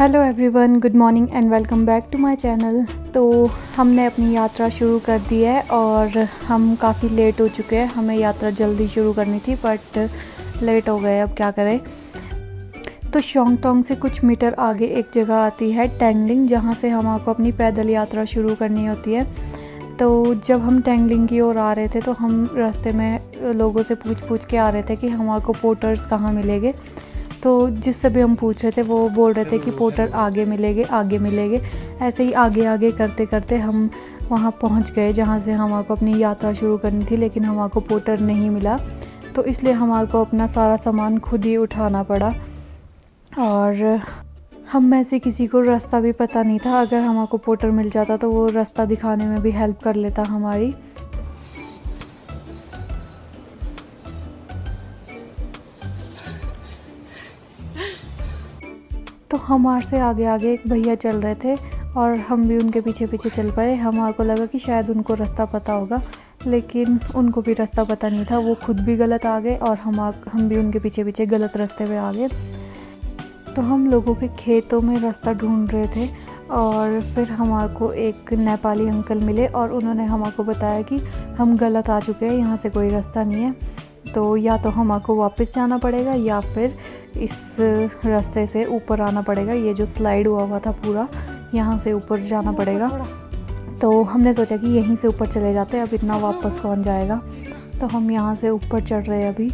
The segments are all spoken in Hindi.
Hello everyone, good morning and welcome back to my channel. तो हमने अपनी यात्रा शुरू कर दी है और हम काफ़ी लेट हो चुके हैं। हमें यात्रा जल्दी शुरू करनी थी बट लेट हो गए, अब क्या करें। तो शोंगतोंग से कुछ मीटर आगे एक जगह आती है टेंगलिंग, जहाँ से हमको अपनी पैदल यात्रा शुरू करनी होती है। तो जब हम टेंगलिंग की ओर आ रहे थे तो हम रास्ते में लोगों से पूछ के आ रहे थे कि हमको पोर्टर्स कहाँ मिलेंगे। तो जिससे भी हम पूछ रहे थे वो बोल रहे थे कि पोर्टर आगे मिलेंगे। ऐसे ही आगे आगे करते करते हम वहाँ पहुँच गए जहाँ से हमको अपनी यात्रा शुरू करनी थी, लेकिन हमको पोर्टर नहीं मिला। तो इसलिए हमको अपना सारा सामान खुद ही उठाना पड़ा और हम में से किसी को रास्ता भी पता नहीं था। अगर हमको पोर्टर मिल जाता तो वो रास्ता दिखाने में भी हेल्प कर लेता हमारी। तो हमारे से आगे आगे एक भैया चल रहे थे और हम भी उनके पीछे पीछे चल पड़े। हमारे लगा कि शायद उनको रास्ता पता होगा, लेकिन उनको भी रास्ता पता नहीं था। वो खुद भी गलत आ गए और हम भी उनके पीछे पीछे गलत रास्ते पे आ गए। तो हम लोगों के खेतों में रास्ता ढूंढ रहे थे और फिर हमारे एक नेपाली अंकल मिले और उन्होंने हमको बताया कि हम गलत आ चुके हैं, यहाँ से कोई रास्ता नहीं है। तो या तो हमको वापस जाना पड़ेगा या फिर इस रास्ते से ऊपर आना पड़ेगा। ये जो स्लाइड हुआ था पूरा, यहाँ से ऊपर जाना पड़ेगा। तो हमने सोचा कि यहीं से ऊपर चले जाते हैं, अब इतना वापस कौन जाएगा। तो हम यहाँ से ऊपर चढ़ रहे हैं। अभी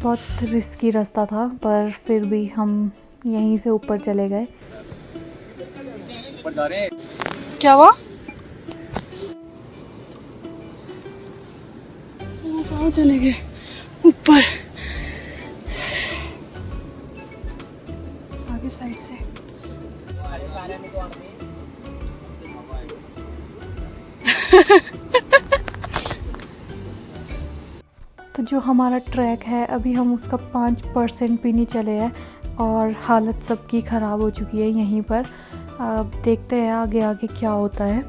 बहुत रिस्की रास्ता था पर फिर भी हम यहीं से ऊपर चले गए। क्या हुआ? कहाँ चले गए? ऊपर आगे साइड से। तो जो हमारा ट्रैक है अभी हम उसका 5% भी नहीं चले हैं और हालत सबकी ख़राब हो चुकी है यहीं पर। अब देखते हैं आगे आगे क्या होता है।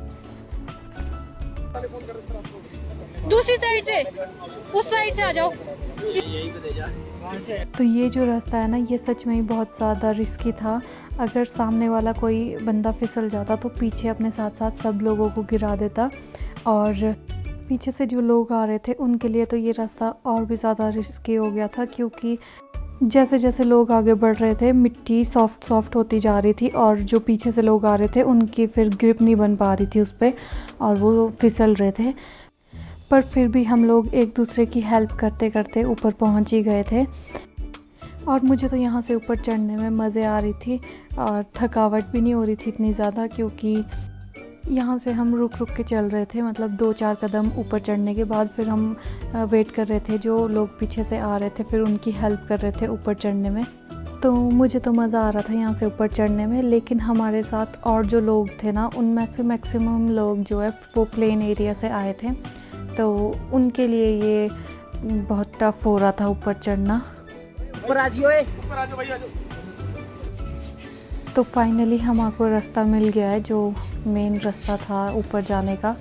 दूसरी साइड से, उस साइड से आ जाओ। तो ये जो रास्ता है ना, ये सच में ही बहुत ज़्यादा रिस्की था। अगर सामने वाला कोई बंदा फिसल जाता तो पीछे अपने साथ साथ सब लोगों को गिरा देता, और पीछे से जो लोग आ रहे थे उनके लिए तो ये रास्ता और भी ज़्यादा रिस्की हो गया था, क्योंकि जैसे जैसे लोग आगे बढ़ रहे थे मिट्टी सॉफ्ट होती जा रही थी और जो पीछे से लोग आ रहे थे उनकी फिर ग्रिप नहीं बन पा रही थी उस पर और वो फिसल रहे थे। पर फिर भी हम लोग एक दूसरे की हेल्प करते करते ऊपर पहुंच ही गए थे। और मुझे तो यहाँ से ऊपर चढ़ने में मज़े आ रही थी और थकावट भी नहीं हो रही थी इतनी ज़्यादा, क्योंकि यहाँ से हम रुक के चल रहे थे। मतलब 2-4 कदम ऊपर चढ़ने के बाद फिर हम वेट कर रहे थे, जो लोग पीछे से आ रहे थे फिर उनकी हेल्प कर रहे थे ऊपर चढ़ने में। तो मुझे तो मज़ा आ रहा था यहाँ से ऊपर चढ़ने में, लेकिन हमारे साथ और जो लोग थे ना, उनमें से मैक्सिमम लोग जो है वो प्लेन एरिया से आए थे, तो उनके लिए ये बहुत टफ हो रहा था ऊपर चढ़ना। तो फाइनली हमको रास्ता मिल गया है, जो मेन रास्ता था ऊपर जाने का।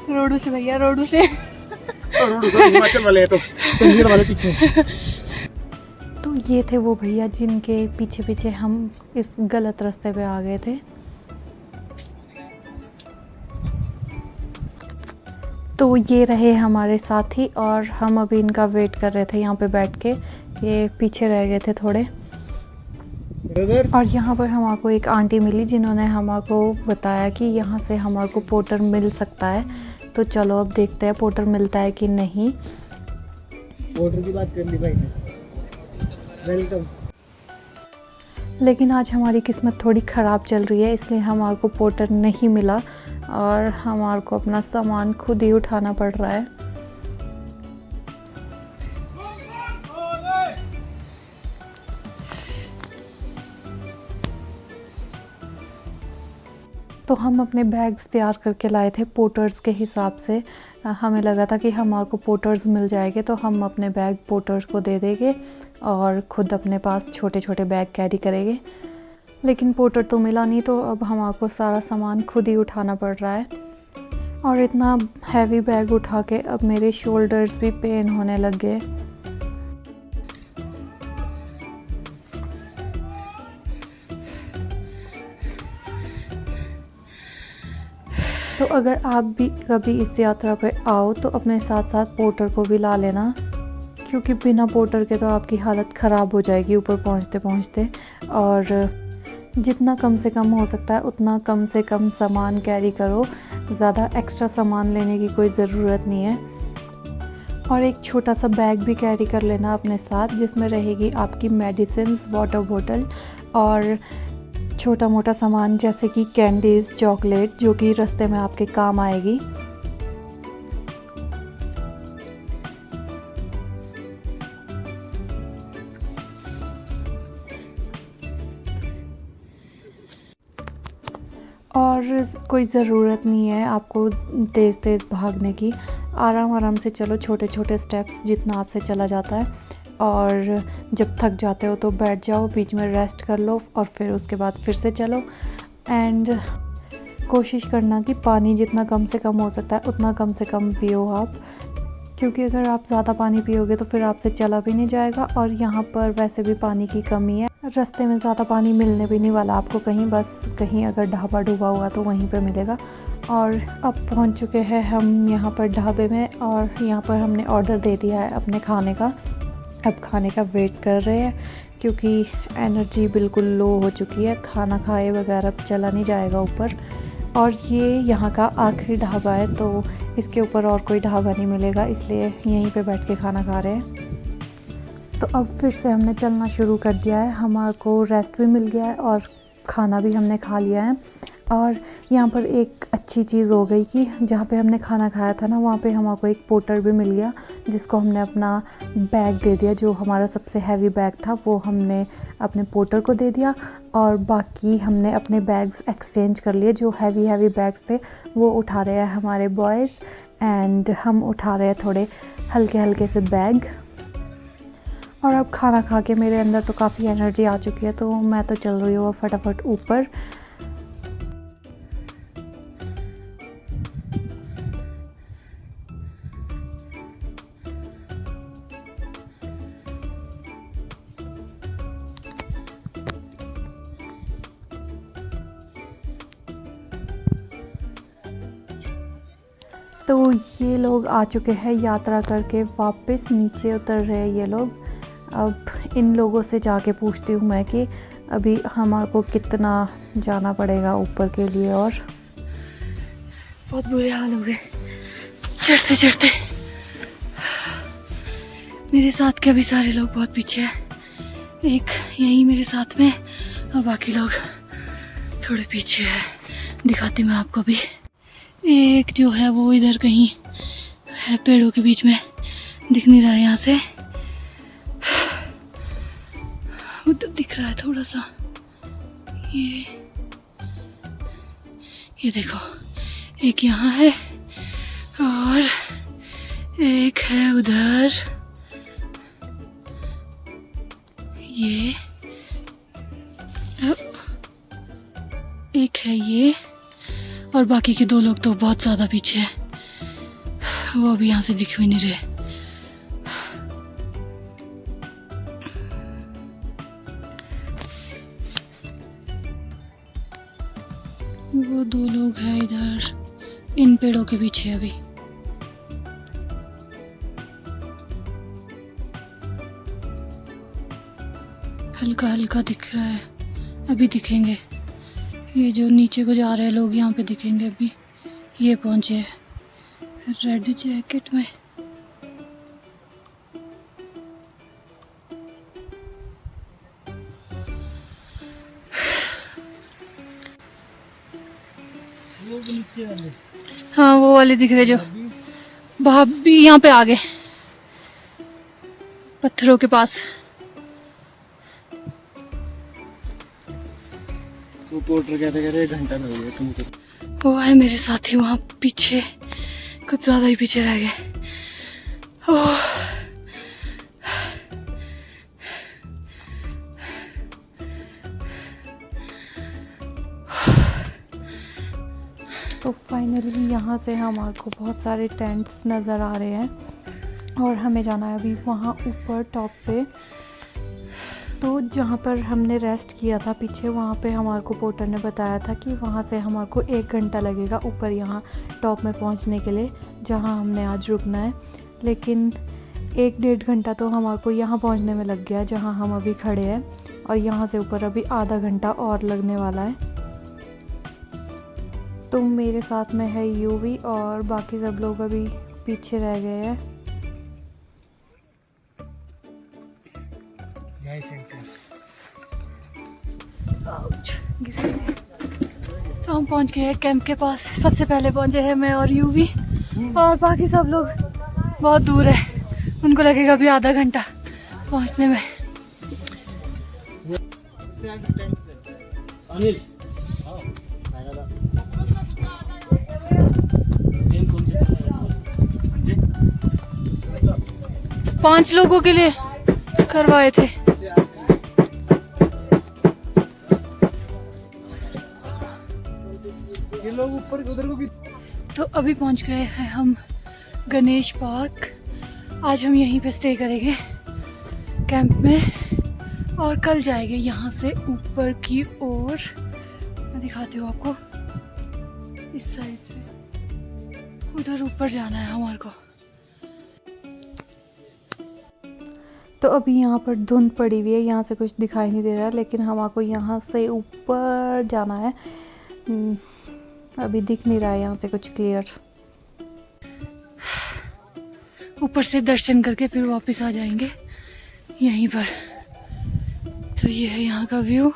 रोडू से भैया, रोडू से। हिमाचल वाले तो चंडीगढ़ वाले पीछे। तो ये थे वो भैया जिनके पीछे पीछे हम इस गलत रास्ते पे आ गए थे। तो ये रहे हमारे साथी और हम अभी इनका वेट कर रहे थे यहाँ पे बैठ के। ये पीछे रह गए थे थोड़े। और यहाँ पर हमको एक आंटी मिली जिन्होंने हमको बताया कि यहाँ से हमको पोर्टर मिल सकता है। तो चलो अब देखते हैं पोर्टर मिलता है कि नहीं। पोर्टर की बात कर ली भाई ने। वेलकम। लेकिन आज हमारी किस्मत थोड़ी ख़राब चल रही है, इसलिए हमारे को पोर्टर नहीं मिला और हमारे को अपना सामान खुद ही उठाना पड़ रहा है। तो हम अपने बैग्स तैयार करके लाए थे पोर्टर्स के हिसाब से। हमें लगा था कि हमारे को पोर्टर्स मिल जाएंगे तो हम अपने बैग पोर्टर्स को दे देंगे और ख़ुद अपने पास छोटे छोटे बैग कैरी करेंगे। लेकिन पोर्टर तो मिला नहीं, तो अब हमारे को सारा सामान खुद ही उठाना पड़ रहा है। और इतना हैवी बैग उठा के अब मेरे शोल्डर्स भी पेन होने लग गए। तो अगर आप भी कभी इस यात्रा पे आओ तो अपने साथ साथ पोर्टर को भी ला लेना, क्योंकि बिना पोर्टर के तो आपकी हालत ख़राब हो जाएगी ऊपर पहुंचते पहुंचते। और जितना कम से कम हो सकता है उतना कम से कम सामान कैरी करो, ज़्यादा एक्स्ट्रा सामान लेने की कोई ज़रूरत नहीं है। और एक छोटा सा बैग भी कैरी कर लेना अपने साथ, जिसमें रहेगी आपकी मेडिसिन्स, वाटर बोतल और छोटा मोटा सामान जैसे कि कैंडीज़, चॉकलेट, जो कि रास्ते में आपके काम आएगी। और कोई ज़रूरत नहीं है आपको तेज़ तेज़ भागने की, आराम आराम से चलो, छोटे छोटे स्टेप्स जितना आपसे चला जाता है। और जब थक जाते हो तो बैठ जाओ, बीच में रेस्ट कर लो और फिर उसके बाद फिर से चलो। एंड कोशिश करना कि पानी जितना कम से कम हो सकता है उतना कम से कम पियो आप, क्योंकि अगर आप ज़्यादा पानी पियोगे तो फिर आपसे चला भी नहीं जाएगा। और यहाँ पर वैसे भी पानी की कमी है, रास्ते में ज़्यादा पानी मिलने भी नहीं वाला आपको कहीं, बस कहीं अगर ढाबा डूबा हुआ तो वहीं पे मिलेगा। और अब पहुँच चुके हैं हम यहाँ पर ढाबे में, और यहाँ पर हमने ऑर्डर दे दिया है अपने खाने का। अब खाने का वेट कर रहे हैं, क्योंकि एनर्जी बिल्कुल लो हो चुकी है, खाना खाए बगैर अब चला नहीं जाएगा ऊपर। और ये यहाँ का आखिरी ढाबा है, तो इसके ऊपर और कोई ढाबा नहीं मिलेगा, इसलिए यहीं पे बैठ के खाना खा रहे हैं। तो अब फिर से हमने चलना शुरू कर दिया है, हमारे को रेस्ट भी मिल गया है और खाना भी हमने खा लिया है। और यहाँ पर एक अच्छी चीज़ हो गई कि जहाँ पे हमने खाना खाया था ना, वहाँ पे हमारे को एक पोर्टर भी मिल गया, जिसको हमने अपना बैग दे दिया। जो हमारा सबसे हैवी बैग था वो हमने अपने पोर्टर को दे दिया, और बाकी हमने अपने बैग्स एक्सचेंज कर लिए। जो हैवी बैग्स थे वो उठा रहे हैं हमारे बॉयज़, एंड हम उठा रहे हैं थोड़े हल्के हल्के से बैग। और अब खाना खा के मेरे अंदर तो काफ़ी एनर्जी आ चुकी है, तो मैं तो चल रही हूँ फटाफट ऊपर। तो ये लोग आ चुके हैं यात्रा करके, वापस नीचे उतर रहे हैं ये लोग। अब इन लोगों से जाके पूछती हूँ मैं कि अभी हमारे को कितना जाना पड़ेगा ऊपर के लिए। और बहुत बुरे हाल हो गए चढ़ते चढ़ते। मेरे साथ के अभी सारे लोग बहुत पीछे हैं, एक यहीं मेरे साथ में और बाकी लोग थोड़े पीछे है। दिखाती मैं आपको भी। एक जो है वो इधर कहीं है, पेड़ों के बीच में, दिख नहीं रहा है यहाँ से, उधर दिख रहा है थोड़ा सा। ये देखो, एक यहाँ है और एक है उधर। ये एक है ये, और बाकी के दो लोग तो बहुत ज़्यादा पीछे हैं, वो अभी यहाँ से दिख भी नहीं रहे। वो दो लोग हैं इधर इन पेड़ों के पीछे अभी। हल्का हल्का दिख रहा है, अभी दिखेंगे। ये जो नीचे को जा रहे हैं लोग यहाँ पे दिखेंगे अभी। ये पहुंचे रेड जैकेट में। हाँ वो वाले दिख रहे जो भाभी यहाँ पे आ गए पत्थरों के पास। वो पोर्टर कहते कह रहे 1 घंटा लग गया तुम तो। वो है मेरे साथी वहाँ पीछे, कुछ ज्यादा ही पीछे रह गए। ओह तो फाइनली यहाँ से हमारे को बहुत सारे टेंट्स नज़र आ रहे हैं और हमें जाना है अभी वहाँ ऊपर टॉप पे। तो जहाँ पर हमने रेस्ट किया था पीछे, वहाँ पे हमारे को पोर्टर ने बताया था कि वहाँ से हमारे को 1 घंटा लगेगा ऊपर यहाँ टॉप में पहुँचने के लिए, जहाँ हमने आज रुकना है। लेकिन 1-1.5 घंटा तो हमारे को यहाँ पहुँचने में लग गया जहाँ हम अभी खड़े हैं, और यहाँ से ऊपर अभी आधा घंटा और लगने वाला है। तो मेरे साथ में है यूवी और बाकी सब लोग अभी पीछे रह गए हैं। तो हम पहुंच गए हैं कैंप के पास। सबसे पहले पहुंचे हैं मैं और यूवी, और बाकी सब लोग बहुत दूर है, उनको लगेगा भी आधा घंटा पहुंचने में। अनिल 5 लोगों के लिए करवाए थे। ये लोग ऊपर उधर को भी। तो अभी पहुंच गए हैं हम गणेश पार्क। आज हम यहीं पे स्टे करेंगे कैंप में, और कल जाएंगे यहाँ से ऊपर की ओर। मैं दिखाती हूँ आपको, इस साइड से उधर ऊपर जाना है हमारे को। तो अभी यहाँ पर धुंध पड़ी हुई है, यहाँ से कुछ दिखाई नहीं दे रहा, लेकिन हमारे को यहाँ से ऊपर जाना है। अभी दिख नहीं रहा है यहाँ से कुछ क्लियर। ऊपर से दर्शन करके फिर वापस आ जाएंगे यहीं पर। तो ये है यहाँ का व्यू।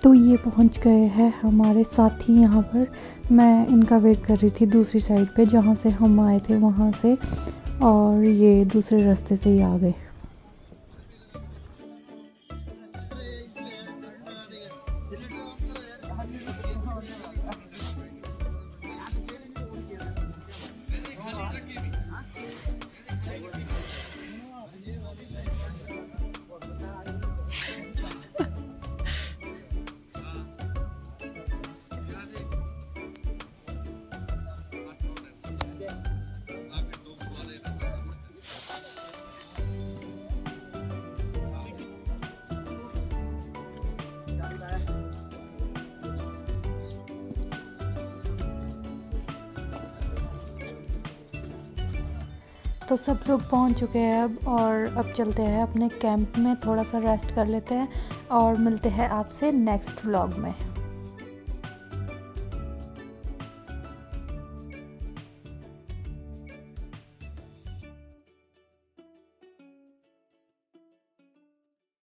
तो ये पहुंच गए हैं हमारे साथी यहाँ पर। मैं इनका वेट कर रही थी दूसरी साइड पे जहाँ से हम आए थे वहाँ से, और ये दूसरे रास्ते से ही आ गए। तो सब लोग पहुंच चुके हैं अब, और अब चलते हैं अपने कैंप में, थोड़ा सा रेस्ट कर लेते हैं और मिलते हैं आपसे नेक्स्ट व्लॉग में।